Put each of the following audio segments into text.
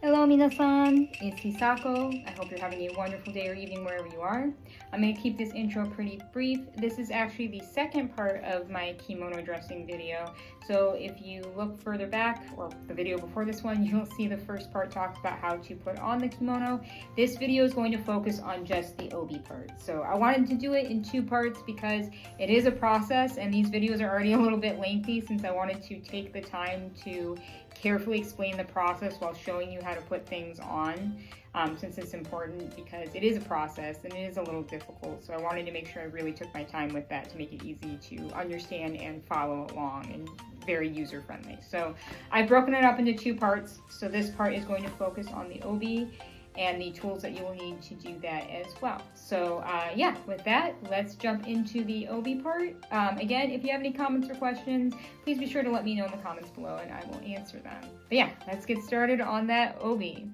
Hello minasan, it's Hisako. I hope you're having a wonderful day or evening wherever you are. I'm going to keep this intro pretty brief. This is actually the second part of my kimono dressing video. So if you look further back, or the video before this one, you'll see the first part talks about how to put on the kimono. This video is going to focus on just the obi part. So I wanted to do it in two parts because it is a process and these videos are already a little bit lengthy since I wanted to take the time to carefully explain the process while showing you how to put things on, since it's important because it is a process and it is a little difficult. So I wanted to make sure I really took my time with that to make it easy to understand and follow along and very user friendly. So I've broken it up into two parts. So this part is going to focus on the obi and the tools that you will need to do that as well. So yeah, with that, let's jump into the obi part. Again, if you have any comments or questions, please be sure to let me know in the comments below and I will answer them. But yeah, let's get started on that obi.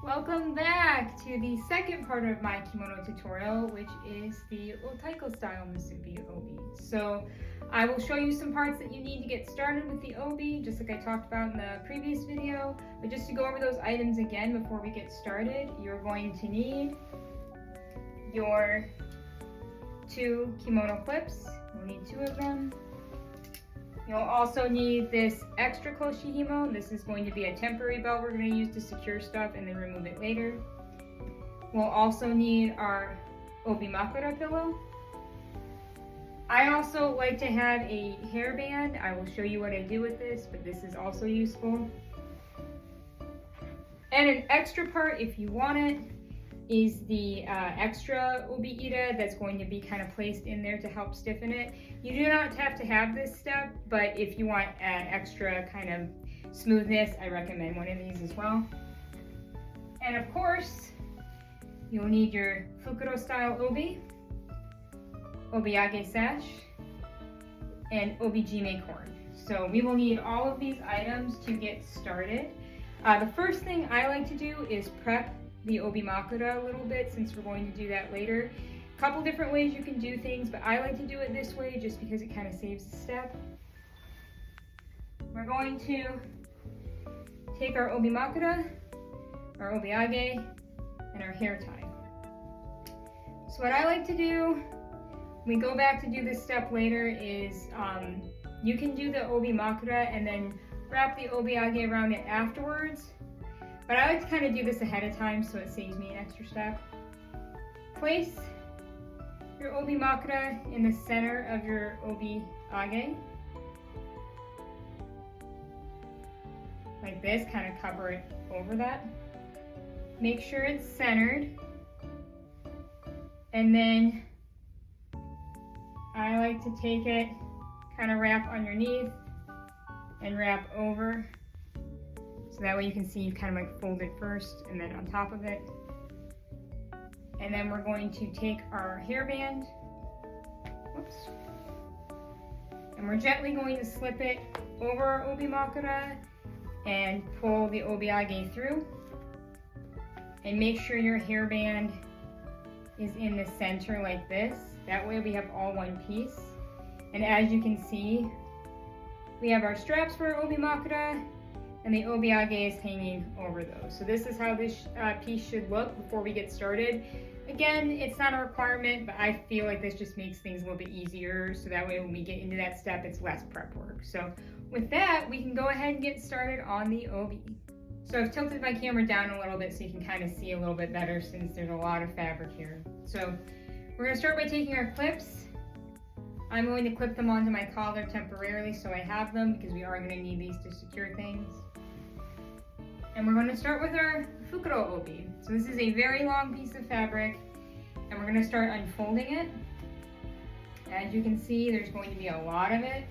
Welcome back to the second part of my kimono tutorial, which is the Otaiko style Musubi obi. So I will show you some parts that you need to get started with the obi, just like I talked about in the previous video. But just to go over those items again before we get started, you're going to need your 2 kimono clips. You'll need 2 of them. You'll also need this extra close shihimo. This is going to be a temporary belt we're going to use to secure stuff and then remove it later. We'll also need our obi makura pillow. I also like to have a hairband. I will show you what I do with this, but this is also useful. And an extra part, if you want it, is the extra obi-ira that's going to be kind of placed in there to help stiffen it. You do not have to have this step, but if you want extra kind of smoothness, I recommend one of these as well. And of course, you'll need your fukuro style obi, obiage sash, and obijime cord. So we will need all of these items to get started. The first thing I like to do is prep the obi makura a little bit since we're going to do that later. A couple different ways you can do things, but I like to do it this way just because it kind of saves a step. We're going to take our obi makura, our obiage, and our hair tie. So what I like to do, we go back to do this step later, is you can do the obi makura and then wrap the obiage around it afterwards. But I like to kind of do this ahead of time so it saves me an extra step. Place your obi makura in the center of your obiage. Like this, kind of cover it over that. Make sure it's centered. And then I like to take it, kind of wrap underneath and wrap over. So that way you can see you kind of like fold it first and then on top of it. And then we're going to take our hairband, whoops, and we're gently going to slip it over our obi makura and pull the obiage through. And make sure your hairband is in the center like this. That way we have all one piece. And as you can see, we have our straps for our obi makura and the obiage is hanging over those. So this is how this piece should look before we get started. Again, it's not a requirement, but I feel like this just makes things a little bit easier. So that way when we get into that step, it's less prep work. So with that, we can go ahead and get started on the obi. So I've tilted my camera down a little bit so you can kind of see a little bit better since there's a lot of fabric here. So we're gonna start by taking our clips. I'm going to clip them onto my collar temporarily so I have them because we are going to need these to secure things. And we're going to start with our fukuro obi. So this is a very long piece of fabric and we're going to start unfolding it. As you can see, there's going to be a lot of it.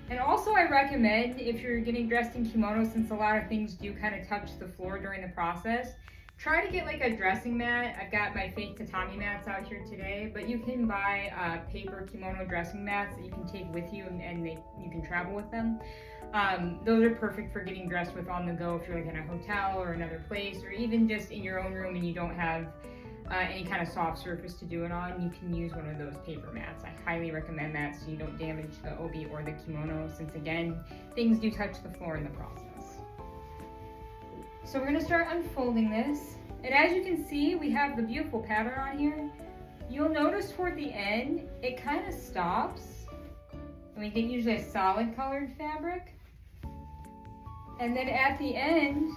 And also I recommend, if you're getting dressed in kimono, since a lot of things do kind of touch the floor during the process, try to get like a dressing mat. I've got my fake tatami mats out here today, but you can buy paper kimono dressing mats that you can take with you and you can travel with them. Those are perfect for getting dressed with on the go if you're like in a hotel or another place, or even just in your own room and you don't have any kind of soft surface to do it on, you can use one of those paper mats. I highly recommend that so you don't damage the obi or the kimono, since again, things do touch the floor in the process. So we're gonna start unfolding this. And as you can see, we have the beautiful pattern on here. You'll notice toward the end, it kind of stops. And we get usually a solid colored fabric. And then at the end,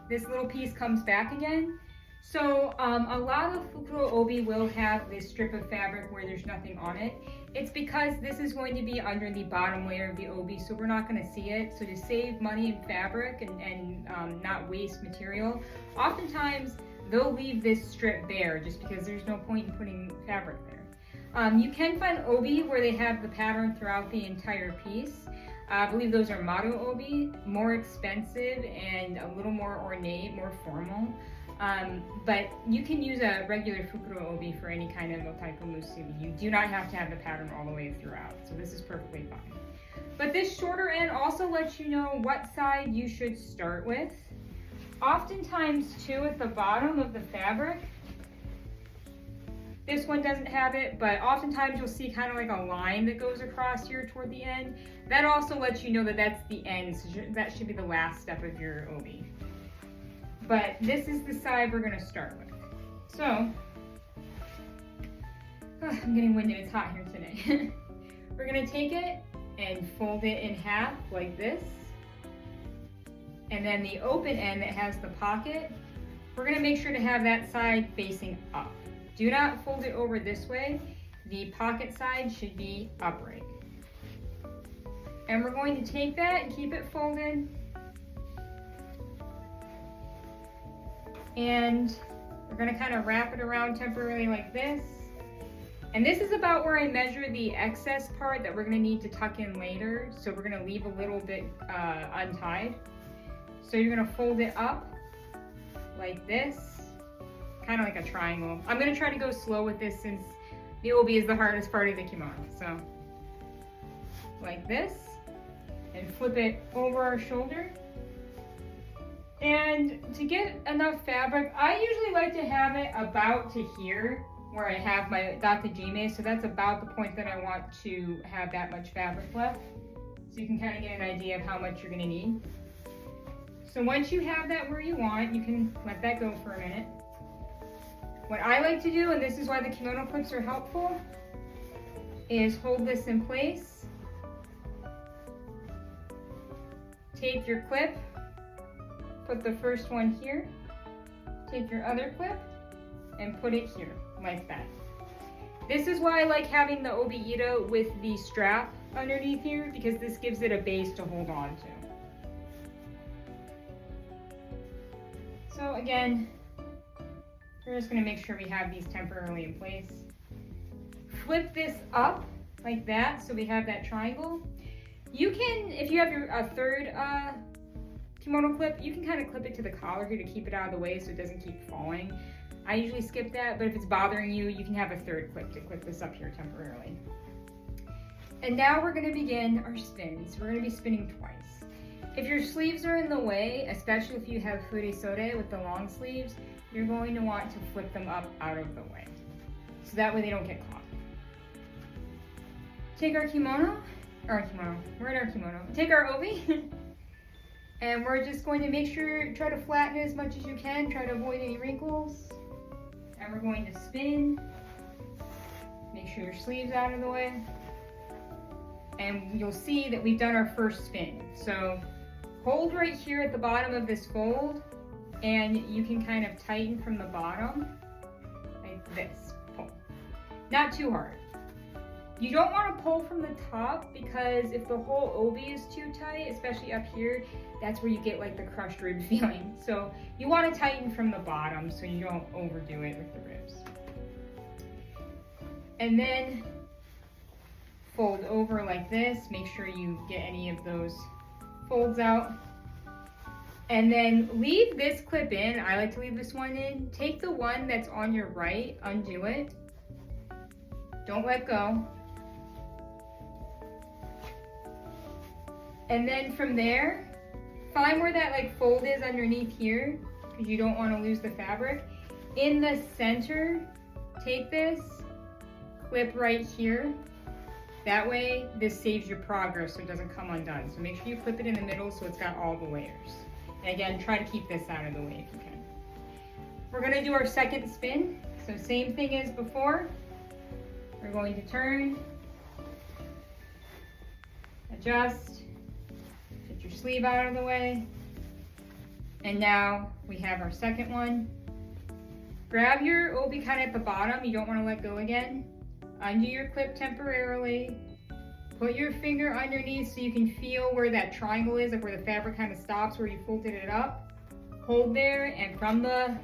this little piece comes back again. So a lot of Fukuro Obi will have this strip of fabric where there's nothing on it. It's because this is going to be under the bottom layer of the Obi, so we're not going to see it. So to save money in fabric and not waste material, oftentimes they'll leave this strip bare just because there's no point in putting fabric there. You can find Obi where they have the pattern throughout the entire piece. I believe those are Maru Obi, more expensive and a little more ornate, more formal. But you can use a regular Fukuro Obi for any kind of Otaiko Musubi. You do not have to have the pattern all the way throughout, so this is perfectly fine. But this shorter end also lets you know what side you should start with. Oftentimes too, at the bottom of the fabric, this one doesn't have it, but oftentimes you'll see kind of like a line that goes across here toward the end. That also lets you know that that's the end, so that should be the last step of your Obi. But this is the side we're gonna start with. So, I'm getting winded, it's hot here today. We're gonna take it and fold it in half like this. And then the open end that has the pocket, we're gonna make sure to have that side facing up. Do not fold it over this way. The pocket side should be upright. And we're going to take that and keep it folded. And we're gonna kind of wrap it around temporarily like this. And this is about where I measure the excess part that we're gonna need to tuck in later. So we're gonna leave a little bit untied. So you're gonna fold it up like this, kind of like a triangle. I'm gonna try to go slow with this since the Obi is the hardest part of the kimono. So like this, and flip it over our shoulder. And to get enough fabric, I usually like to have it about to here where I have my datajime, so that's about the point that I want to have that much fabric left. So you can kind of get an idea of how much you're gonna need. So once you have that where you want, you can let that go for a minute. What I like to do, and this is why the kimono clips are helpful, is hold this in place. Take your clip, put the first one here, take your other clip, and put it here, like that. This is why I like having the obi-ito with the strap underneath here, because this gives it a base to hold on to. So again, we're just gonna make sure we have these temporarily in place. Flip this up like that, so we have that triangle. You can, if you have a third kimono clip, you can kind of clip it to the collar here to keep it out of the way so it doesn't keep falling. I usually skip that, but if it's bothering you, you can have a third clip to clip this up here temporarily. And now we're gonna begin our spins. We're gonna be spinning twice. If your sleeves are in the way, especially if you have furisode with the long sleeves, you're going to want to flip them up out of the way, so that way they don't get caught. Take our kimono, we're in our kimono. Take our obi, and we're just going to make sure, try to flatten it as much as you can, try to avoid any wrinkles. And we're going to spin, make sure your sleeve's out of the way. And you'll see that we've done our first spin. So hold right here at the bottom of this fold, and you can kind of tighten from the bottom, like this, pull. Not too hard. You don't want to pull from the top, because if the whole obi is too tight, especially up here, that's where you get like the crushed rib feeling. So you want to tighten from the bottom so you don't overdo it with the ribs. And then fold over like this. Make sure you get any of those folds out. And then leave this clip in. I like to leave this one in. Take the one that's on your right, undo it. Don't let go. And then from there, find where that like fold is underneath here, because you don't want to lose the fabric. In the center, take this, clip right here. That way, this saves your progress so it doesn't come undone. So make sure you clip it in the middle so it's got all the layers. And again, try to keep this out of the way if you can. We're gonna do our second spin. So same thing as before. We're going to turn, adjust, get your sleeve out of the way. And now we have our second one. Grab your obi kind of at the bottom. You don't want to let go again. Undo your clip temporarily. Put your finger underneath so you can feel where that triangle is, like where the fabric kind of stops, where you folded it up. Hold there, and from the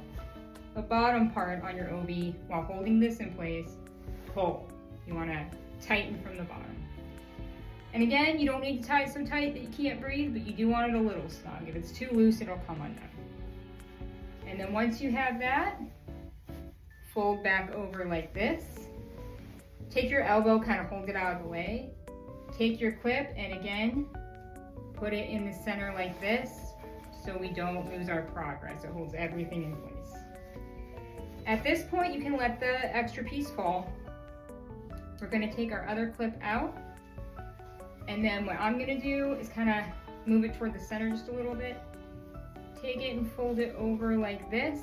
bottom part on your obi, while holding this in place, pull. You want to tighten from the bottom. And again, you don't need to tie it so tight that you can't breathe, but you do want it a little snug. If it's too loose, it'll come undone. And then once you have that, fold back over like this. Take your elbow, kind of hold it out of the way. Take your clip and again, put it in the center like this so we don't lose our progress. It holds everything in place. At this point, you can let the extra piece fall. We're gonna take our other clip out. And then what I'm gonna do is kind of move it toward the center just a little bit. Take it and fold it over like this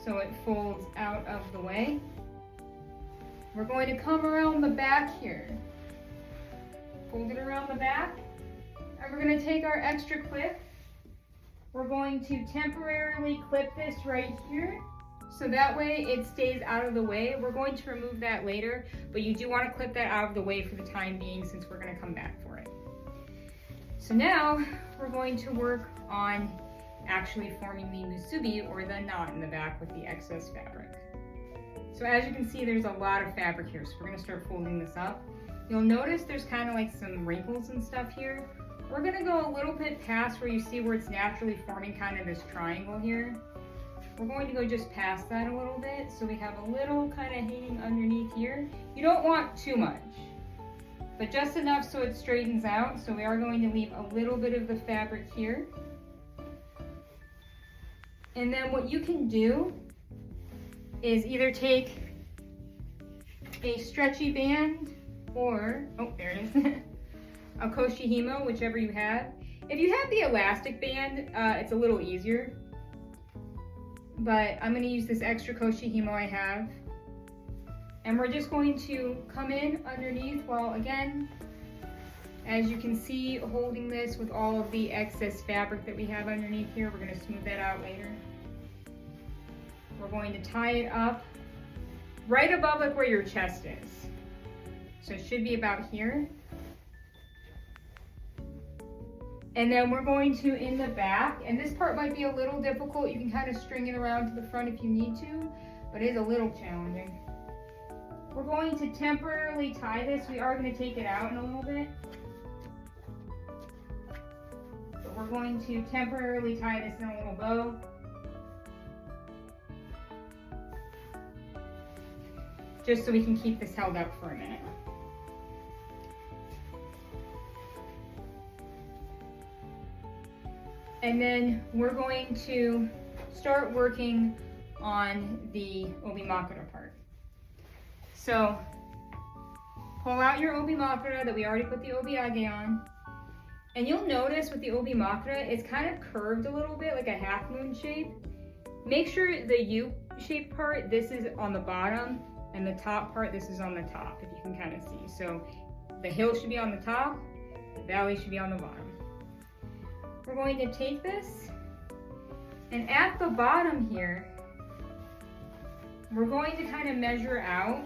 so it folds out of the way. We're going to come around the back here. Fold it around the back. And we're gonna take our extra clip. We're going to temporarily clip this right here. So that way it stays out of the way. We're going to remove that later, but you do want to clip that out of the way for the time being since we're going to come back for it. So now we're going to work on actually forming the musubi, or the knot in the back with the excess fabric. So as you can see, there's a lot of fabric here, so we're going to start folding this up. You'll notice there's kind of like some wrinkles and stuff here. We're going to go a little bit past where you see where it's naturally forming kind of this triangle here. We're going to go just past that a little bit, so we have a little kind of hanging underneath here. You don't want too much, but just enough so it straightens out. So we are going to leave a little bit of the fabric here. And then what you can do is either take a stretchy band or, oh, there it is, a koshihimo, whichever you have. If you have the elastic band, it's a little easier. But I'm going to use this extra koshihimo I have. And we're just going to come in underneath while, again, as you can see, holding this with all of the excess fabric that we have underneath here. We're going to smooth that out later. We're going to tie it up right above like where your chest is. So it should be about here. And then we're going to, in the back, and this part might be a little difficult. You can kind of string it around to the front if you need to, but it is a little challenging. We're going to temporarily tie this. We are going to take it out in a little bit. But we're going to temporarily tie this in a little bow. Just so we can keep this held up for a minute. And then we're going to start working on the obimakura part. So pull out your obimakura that we already put the obiage on. And you'll notice with the obimakura, it's kind of curved a little bit, like a half moon shape. Make sure the U-shaped part, this is on the bottom, and the top part, this is on the top, if you can kind of see. So the hill should be on the top, the valley should be on the bottom. We're going to take this, and at the bottom here, we're going to kind of measure out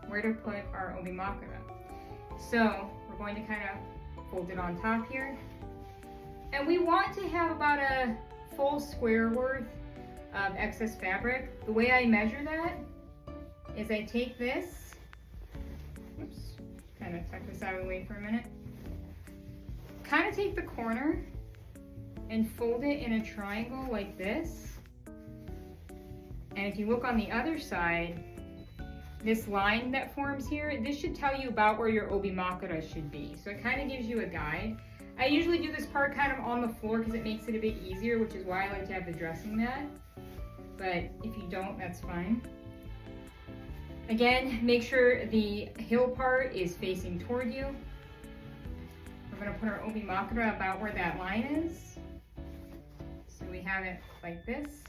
where to put our obimakura. So we're going to kind of fold it on top here. And we want to have about a full square worth of excess fabric. The way I measure that is I take this, oops, kind of tuck this out of the way for a minute. Kind of take the corner and fold it in a triangle like this. And if you look on the other side, this line that forms here, this should tell you about where your obimakura should be. So it kind of gives you a guide. I usually do this part kind of on the floor because it makes it a bit easier, which is why I like to have the dressing mat. But if you don't, that's fine. Again, make sure the hill part is facing toward you. We're going to put our obimakura about where that line is. So we have it like this.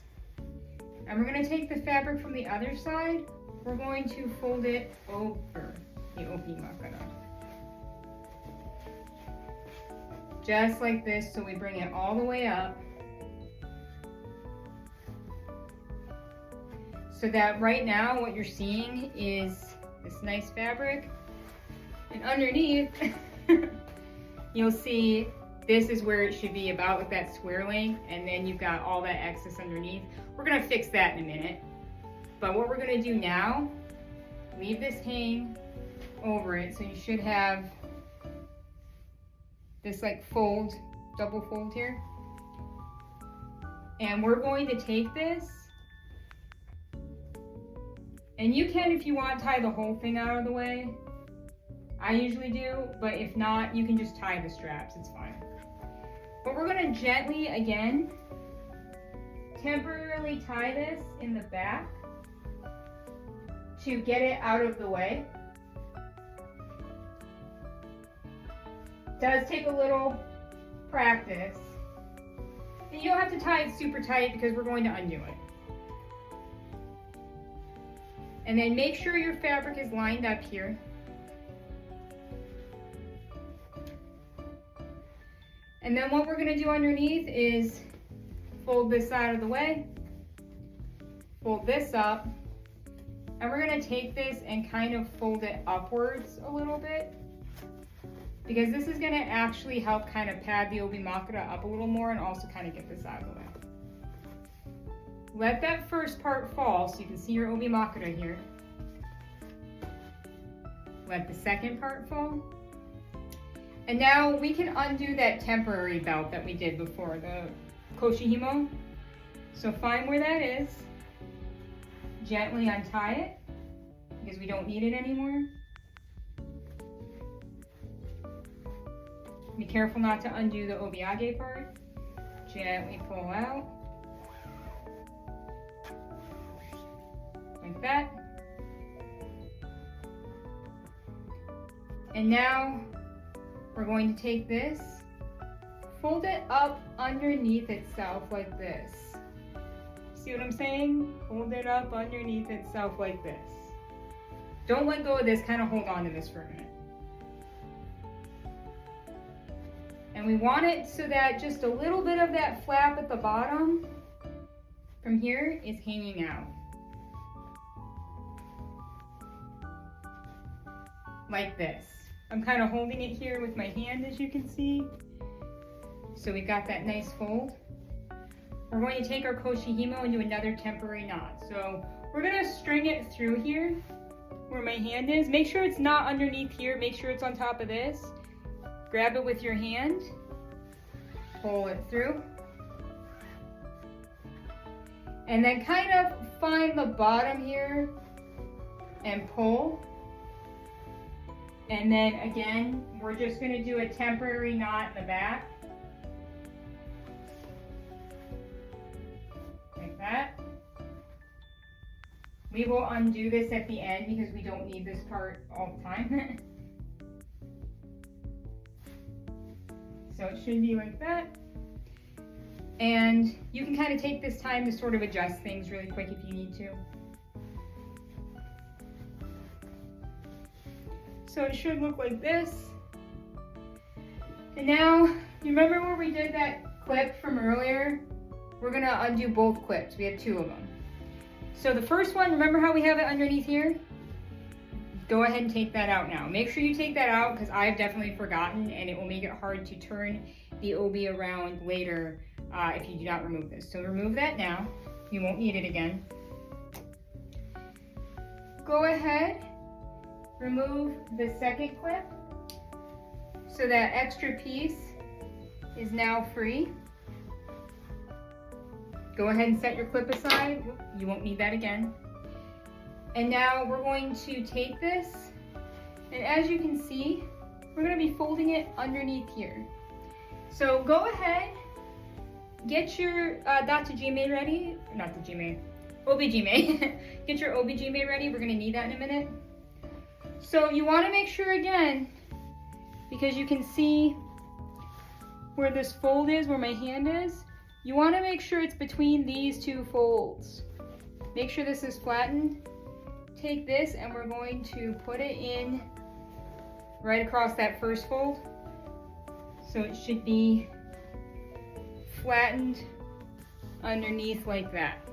And we're going to take the fabric from the other side. We're going to fold it over the obi-makara. Just like this, so we bring it all the way up. So that right now what you're seeing is this nice fabric. And underneath, you'll see this is where it should be about with that square length, and then you've got all that excess underneath. We're gonna fix that in a minute. But what we're gonna do now, leave this hang over it, so you should have this like fold, double fold here. And we're going to take this, and you can, if you want, tie the whole thing out of the way. I usually do, but if not, you can just tie the straps, it's fine. But we're gonna gently, again, temporarily tie this in the back to get it out of the way. It does take a little practice. And you don't have to tie it super tight because we're going to undo it. And then make sure your fabric is lined up here. And then what we're going to do underneath is fold this side of the way, fold this up, and we're going to take this and kind of fold it upwards a little bit, because this is going to actually help kind of pad the obi-makara up a little more and also kind of get this out of the way. Let that first part fall so you can see your obi-makara here. Let the second part fall. And now we can undo that temporary belt that we did before, the koshihimo. So find where that is, gently untie it, because we don't need it anymore. Be careful not to undo the obiage part. Gently pull out. Like that. And now we're going to take this, fold it up underneath itself like this. See what I'm saying? Fold it up underneath itself like this. Don't let go of this, kind of hold on to this for a minute. And we want it so that just a little bit of that flap at the bottom from here is hanging out. Like this. I'm kind of holding it here with my hand, as you can see. So we've got that nice fold. We're going to take our koshihimo and do another temporary knot. So we're going to string it through here where my hand is. Make sure it's not underneath here. Make sure it's on top of this. Grab it with your hand. Pull it through. And then kind of find the bottom here and pull. And then again, we're just going to do a temporary knot in the back. Like that. We will undo this at the end because we don't need this part all the time. So it should be like that. And you can kind of take this time to sort of adjust things really quick if you need to. So it should look like this. And now, you remember where we did that clip from earlier? We're gonna undo both clips. We have two of them. So the first one, remember how we have it underneath here? Go ahead and take that out now. Make sure you take that out because I've definitely forgotten and it will make it hard to turn the obi around later if you do not remove this. So remove that now. You won't need it again. Go ahead. Remove the second clip so that extra piece is now free. Go ahead and set your clip aside. You won't need that again. And now we're going to take this, and as you can see, we're going to be folding it underneath here. So go ahead, get your datsujime ready, not datsujime, obijime. Get your obijime ready. We're going to need that in a minute. So you want to make sure again, because you can see where this fold is, where my hand is, You want to make sure it's between these two folds. Make sure this is flattened. Take this and we're going to put it in right across that first fold. So it should be flattened underneath like that.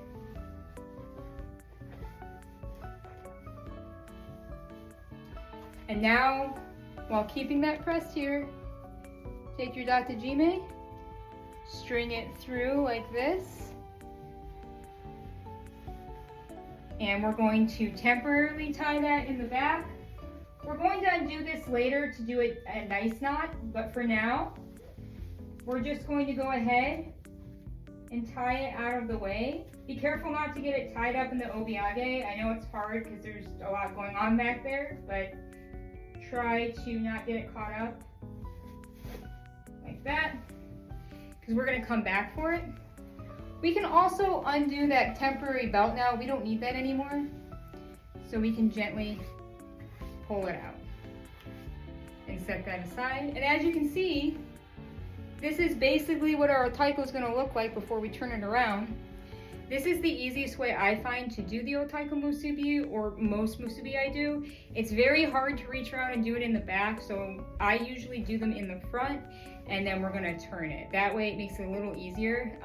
And now, while keeping that pressed here, take your datajime, string it through like this, and we're going to temporarily tie that in the back. We're going to undo this later to do a nice knot, but for now, we're just going to go ahead and tie it out of the way. Be careful not to get it tied up in the obiage. I know it's hard because there's a lot going on back there, but try to not get it caught up like that, because we're going to come back for it. We can also undo that temporary belt now. We don't need that anymore. So we can gently pull it out and set that aside. And as you can see, this is basically what our Otaiko is going to look like before we turn it around. This is the easiest way I find to do the Otaiko Musubi, or most Musubi I do. It's very hard to reach around and do it in the back, so I usually do them in the front, and then we're going to turn it. That way it makes it a little easier.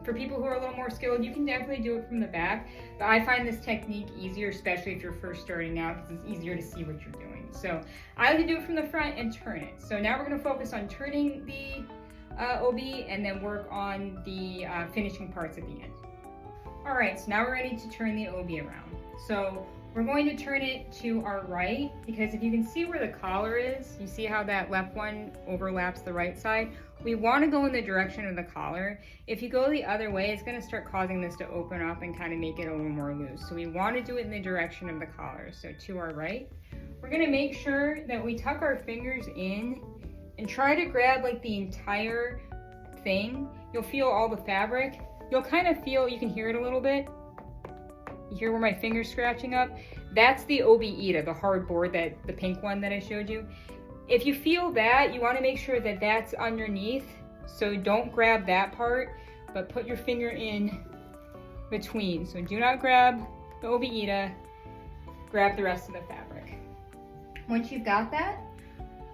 For people who are a little more skilled, you can definitely do it from the back, but I find this technique easier, especially if you're first starting out, because it's easier to see what you're doing. So I like to do it from the front and turn it. So now we're going to focus on turning the OB and then work on the finishing parts at the end. All right, so now we're ready to turn the OB around. So we're going to turn it to our right, because if you can see where the collar is, you see how that left one overlaps the right side? We want to go in the direction of the collar. If you go the other way, it's going to start causing this to open up and kind of make it a little more loose. So we want to do it in the direction of the collar. So to our right, we're going to make sure that we tuck our fingers in and try to grab like the entire thing. You'll feel all the fabric. You'll kind of feel, you can hear it a little bit. You hear where my finger's scratching up? That's the obi-ita, the hard board, the pink one that I showed you. If you feel that, you want to make sure that that's underneath. So don't grab that part, but put your finger in between. So do not grab the obi-ita, grab the rest of the fabric. Once you've got that,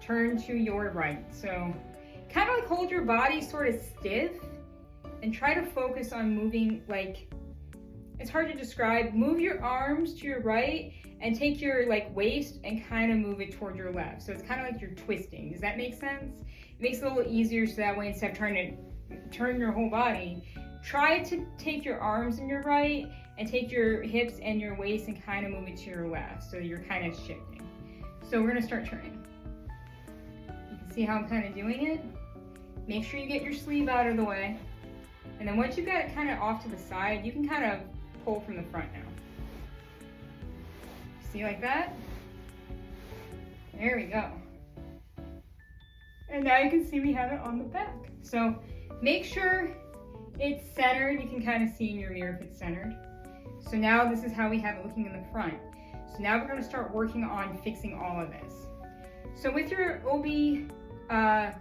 turn to your right. So kind of like hold your body sort of stiff and try to focus on moving, like, it's hard to describe. Move your arms to your right and take your like waist and kind of move it toward your left. So it's kind of like you're twisting. Does that make sense? It makes it a little easier, so that way instead of trying to turn your whole body, try to take your arms in your right and take your hips and your waist and kind of move it to your left. So you're kind of shifting. So we're gonna start turning. You can see how I'm kind of doing it. Make sure you get your sleeve out of the way. And then once you've got it kind of off to the side, you can kind of pull from the front now. See, like that? There we go. And now you can see we have it on the back. So make sure it's centered. You can kind of see in your mirror if it's centered. So now this is how we have it looking in the front. So now we're going to start working on fixing all of this. So with your obi age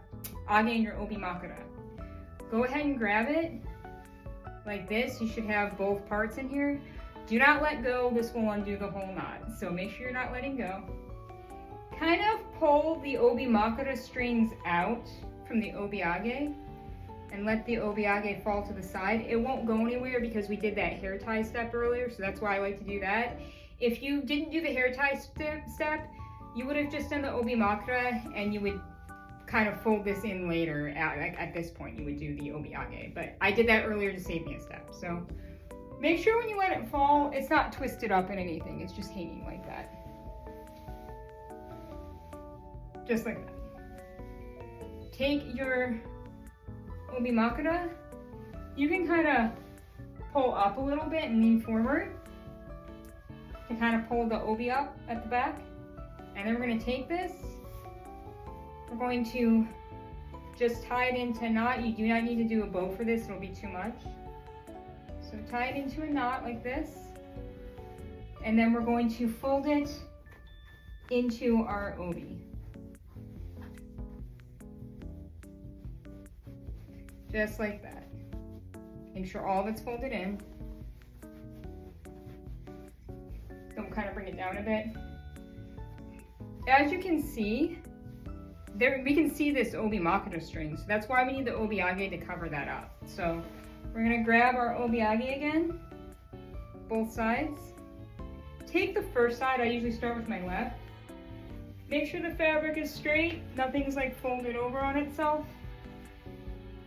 and your obi makura, go ahead and grab it like this. You should have both parts in here. Do not let go. This will undo the whole knot. So make sure you're not letting go. Kind of pull the obi makura strings out from the obiage and let the obiage fall to the side. It won't go anywhere because we did that hair tie step earlier, so that's why I like to do that. If you didn't do the hair tie step, you would have just done the obi makura and you would kind of fold this in later. At this point you would do the obiage, but I did that earlier to save me a step. So make sure when you let it fall, it's not twisted up in anything. It's just hanging like that. Just like that. Take your obi makura. You can kind of pull up a little bit and lean forward to kind of pull the obi up at the back. And then we're going to take this. We're going to just tie it into a knot. You do not need to do a bow for this. It'll be too much. So tie it into a knot like this. And then we're going to fold it into our obi. Just like that. Make sure all of it's folded in. Then we'll kind of bring it down a bit. As you can see, we can see this obi makoto string, so that's why we need the obiage to cover that up. So we're gonna grab our obiage again, both sides. Take the first side, I usually start with my left. Make sure the fabric is straight, nothing's like folded over on itself.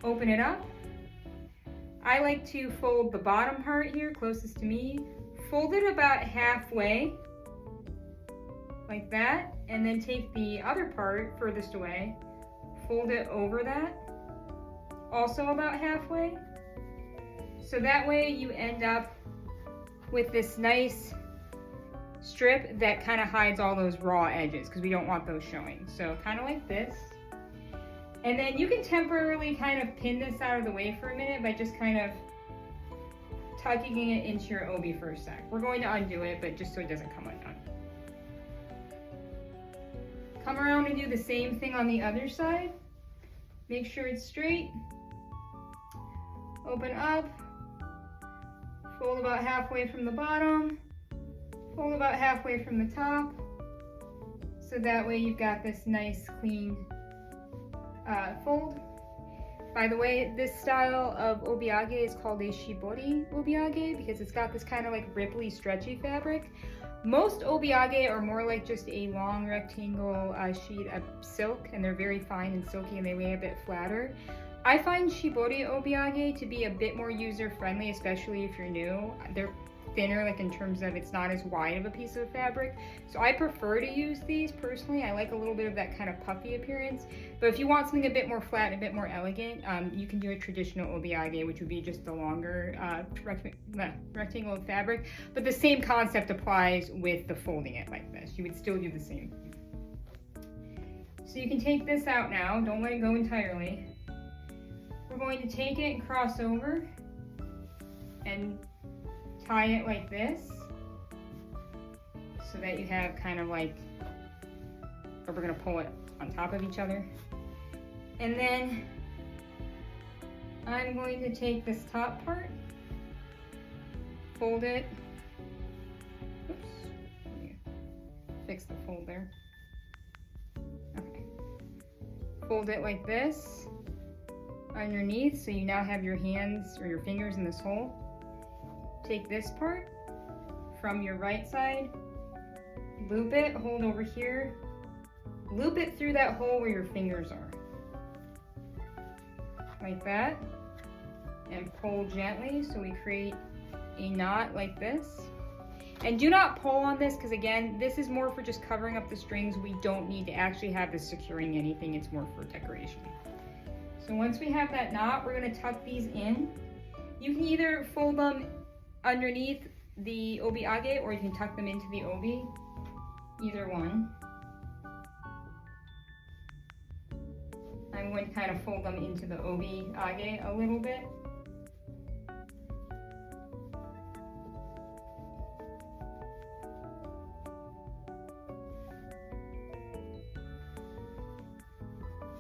Open it up. I like to fold the bottom part here, closest to me. Fold it about halfway, like that, and then take the other part furthest away, fold it over that, also about halfway. So that way you end up with this nice strip that kind of hides all those raw edges because we don't want those showing. So kind of like this. And then you can temporarily kind of pin this out of the way for a minute by just kind of tucking it into your obi for a sec. We're going to undo it, but just so it doesn't come undone. Come around and do the same thing on the other side. Make sure it's straight. Open up. Fold about halfway from the bottom. Fold about halfway from the top. So that way you've got this nice clean fold. By the way, this style of obiage is called a shibori obiage because it's got this kind of like ripply, stretchy fabric. Most obiage are more like just a long rectangle sheet of silk, and they're very fine and silky and they lay a bit flatter. I find shibori obiage to be a bit more user-friendly, especially if you're new. They're thinner, like in terms of it's not as wide of a piece of fabric. So I prefer to use these personally. I like a little bit of that kind of puffy appearance. But if you want something a bit more flat and a bit more elegant, you can do a traditional obiage, which would be just the longer rectangle of fabric. But the same concept applies with the folding it like this. You would still do the same. So you can take this out now. Don't let it go entirely. We're going to take it and cross over and tie it like this so that you have kind of like, or we're gonna pull it on top of each other. And then I'm going to take this top part, fold it, oops, let me fix the fold there. Okay. Fold it like this underneath so you now have your hands or your fingers in this hole. Take this part from your right side, loop it, hold over here, loop it through that hole where your fingers are. Like that. And pull gently so we create a knot like this. And do not pull on this because again, this is more for just covering up the strings. We don't need to actually have this securing anything. It's more for decoration. So once we have that knot, we're going to tuck these in. You can either fold them underneath the obiage or you can tuck them into the obi, either one. I'm going to kind of fold them into the obiage a little bit.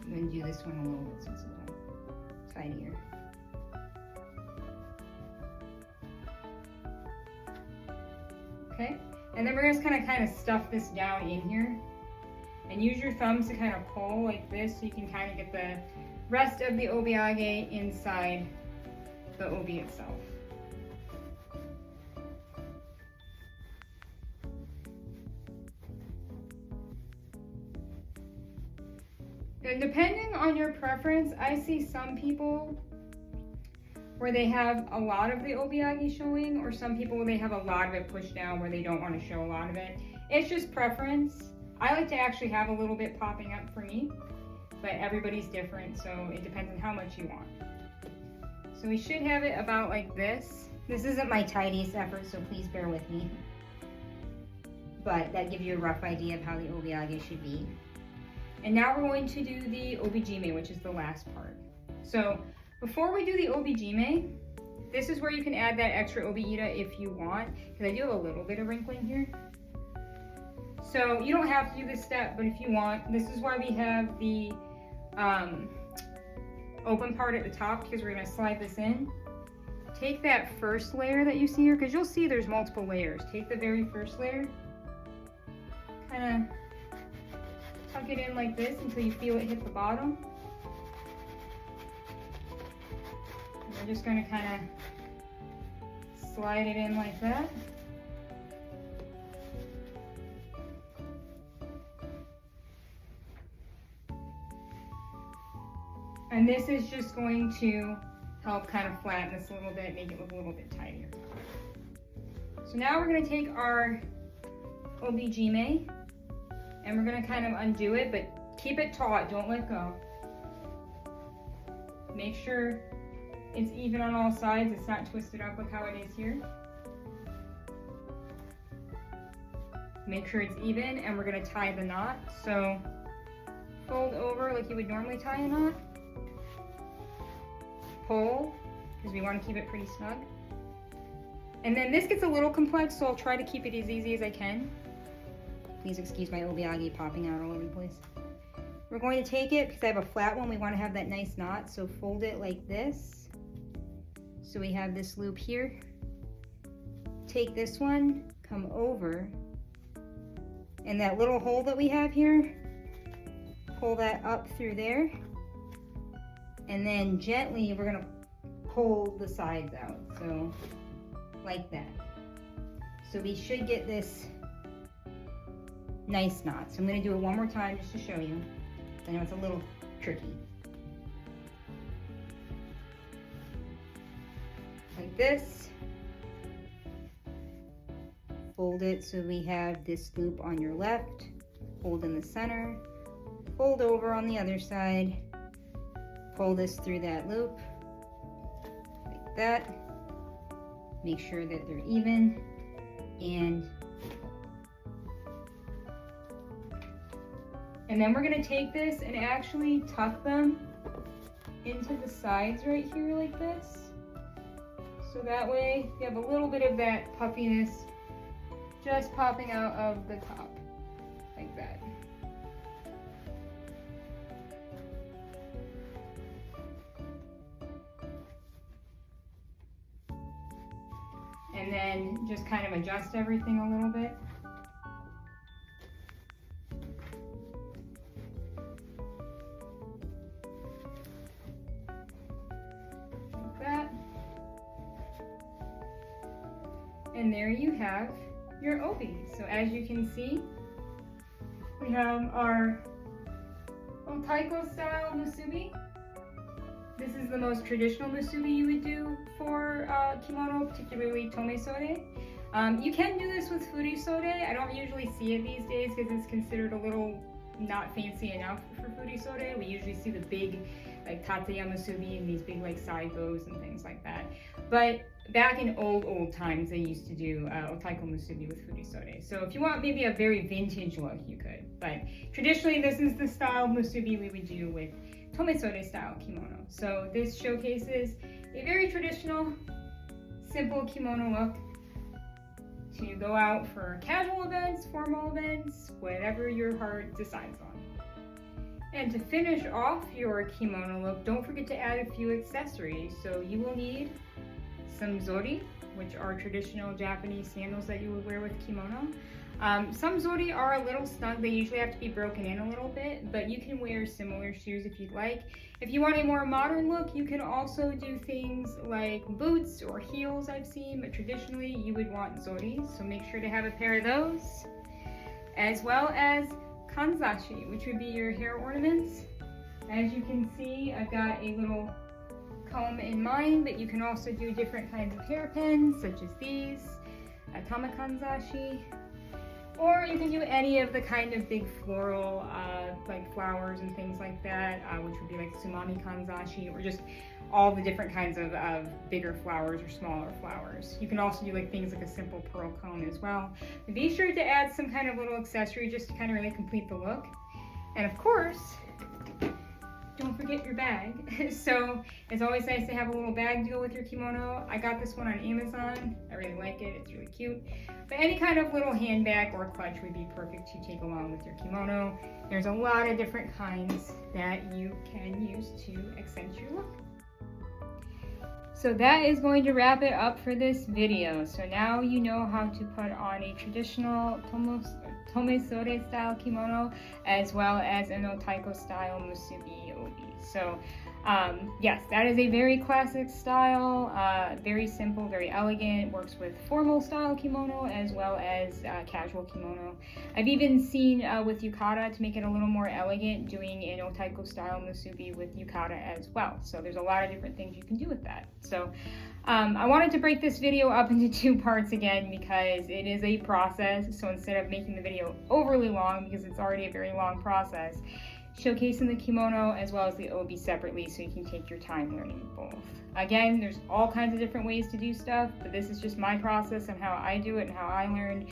I'm going to do this one a little bit so it's a little tidier. Okay, and then we're just kind of stuff this down in here and use your thumbs to kind of pull like this so you can kind of get the rest of the obiage inside the obi itself. And depending on your preference, I see some people where they have a lot of the obiage showing, or some people where they have a lot of it pushed down where they don't want to show a lot of it. It's just preference. I like to actually have a little bit popping up for me, but everybody's different, so it depends on how much you want. So we should have it about like this. This isn't my tidiest effort, so please bear with me. But that gives you a rough idea of how the obiage should be. And now we're going to do the obijime, which is the last part. So before we do the obijime, this is where you can add that extra obi-ita if you want, because I do have a little bit of wrinkling here. So you don't have to do this step, but if you want, this is why we have the open part at the top, because we're going to slide this in. take that first layer that you see here, because you'll see there's multiple layers. Take the very first layer, kind of tuck it in like this until you feel it hit the bottom. And we're just going to kind of slide it in like that. And this is just going to help kind of flatten this a little bit, make it look a little bit tidier. So now we're going to take our obijime and we're going to kind of undo it, but keep it taut, don't let go. Make sure it's even on all sides, it's not twisted up like how it is here. Make sure it's even, and we're going to tie the knot. So fold over like you would normally tie a knot. Pull, because we want to keep it pretty snug. And then this gets a little complex, so I'll try to keep it as easy as I can. Please excuse my obiagi popping out all over the place. We're going to take it, because I have a flat one, we want to have that nice knot, so fold it like this. So we have this loop here. Take this one, come over, and that little hole that we have here, pull that up through there. And then gently, we're gonna pull the sides out, so like that. So we should get this nice knot. So I'm gonna do it one more time just to show you. I know it's a little tricky. Like this. Fold it so we have this loop on your left, hold in the center, fold over on the other side, pull this through that loop, like that. Make sure that they're even, and then we're gonna take this and actually tuck them into the sides right here like this. So that way you have a little bit of that puffiness just popping out of the top, like that. And then just kind of adjust everything a little bit. Like that. And there you have your obi. So as you can see, we have our Otaiko style musubi. This is the most traditional musubi you would do for kimono, particularly tomesode. You can do this with furisode. I don't usually see it these days because it's considered a little not fancy enough for furisode. We usually see the big like tataya musubi and these big like side bows and things like that. But back in old times, they used to do Otaiko musubi with furisode. So if you want maybe a very vintage look, you could. But traditionally, this is the style of musubi we would do with tomesode style kimono. So this showcases a very traditional, simple kimono look to go out for casual events, formal events, whatever your heart decides on. And to finish off your kimono look, don't forget to add a few accessories. So you will need some zori, which are traditional Japanese sandals that you would wear with kimono. Some zori are a little snug. They usually have to be broken in a little bit, but you can wear similar shoes if you'd like. If you want a more modern look, you can also do things like boots or heels I've seen, but traditionally you would want zori, so make sure to have a pair of those, as well as kanzashi, which would be your hair ornaments. As you can see, I've got a little comb in mind, but you can also do different kinds of hairpins, such as these, atama kanzashi, or you can do any of the kind of big floral, like flowers and things like that, which would be like tsumami kanzashi, or just all the different kinds of bigger flowers or smaller flowers. You can also do like things like a simple pearl cone as well. But be sure to add some kind of little accessory just to kind of really complete the look. And of course, don't forget your bag. So it's always nice to have a little bag to go with your kimono. I got this one on Amazon. I really like it. It's really cute. But any kind of little handbag or clutch would be perfect to take along with your kimono. There's a lot of different kinds that you can use to accent your look. So that is going to wrap it up for this video. So now you know how to put on a traditional Tomesore style kimono as well as an Otaiko style Musubi obi. So yes, that is a very classic style, very simple, very elegant, works with formal style kimono as well as casual kimono. I've even seen with yukata, to make it a little more elegant, doing an Otaiko style musubi with yukata as well. So there's a lot of different things you can do with that. So I wanted to break this video up into 2 parts again because it is a process. So instead of making the video overly long, because it's already a very long process, showcasing the kimono as well as the obi separately so you can take your time learning both. Again, there's all kinds of different ways to do stuff, but this is just my process and how I do it and how I learned,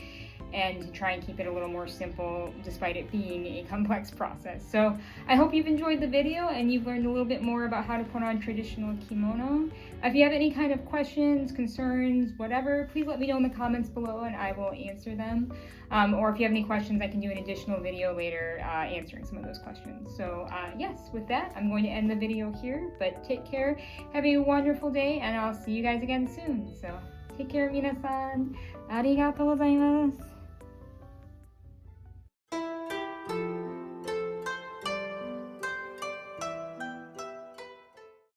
and to try and keep it a little more simple despite it being a complex process. So I hope you've enjoyed the video and you've learned a little bit more about how to put on traditional kimono. If you have any kind of questions, concerns, whatever, please let me know in the comments below and I will answer them. Or if you have any questions, I can do an additional video later answering some of those questions. So yes, with that, I'm going to end the video here, but take care, have a wonderful day, and I'll see you guys again soon. So take care, minasan. Arigatou gozaimasu.